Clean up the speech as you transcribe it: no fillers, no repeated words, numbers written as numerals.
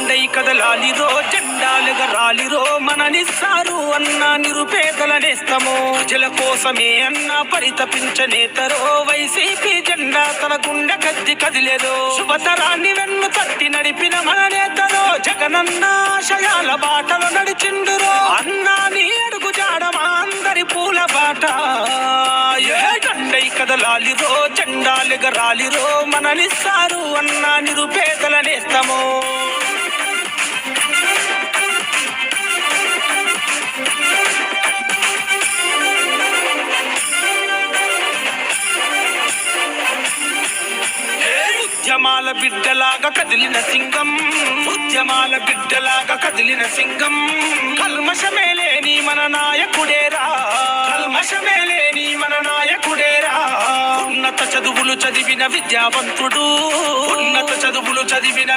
జెండై కదలాలిరో జెండాలెగరాలిరో మననిస్తారు అన్న నిరుపేదల నేస్తమో ప్రజల కోసమే అన్న పరితపించనేతరో వైసీపీ జెండా తన గుండె కద్ది కదిలేదో శుభతరాన్ని వెన్ను తట్టి నడిపిన మన నేతరో జగనన్న ఆశయాల బాటలో నడిచిండురో అన్నా నీ అడుగు జాడమా అందరి పూల బాట జెండై కదలాలిరో జెండాలెగరాలిరో మననిస్తారు అన్న నిరుపేదల నేస్తమో ఉద్యమాల బిడ్డలాగా కదిలిన సింగం ఉద్యమాల బిడ్డలాగా కదిలిన సింగం కల్మషమేలేని మన నాయకుడేరా కల్మషమేలేని మన నాయకుడేరా ఉన్నత చదువులు చదివిన విద్యావంతుడు ఉన్నత చదువులు చదివిన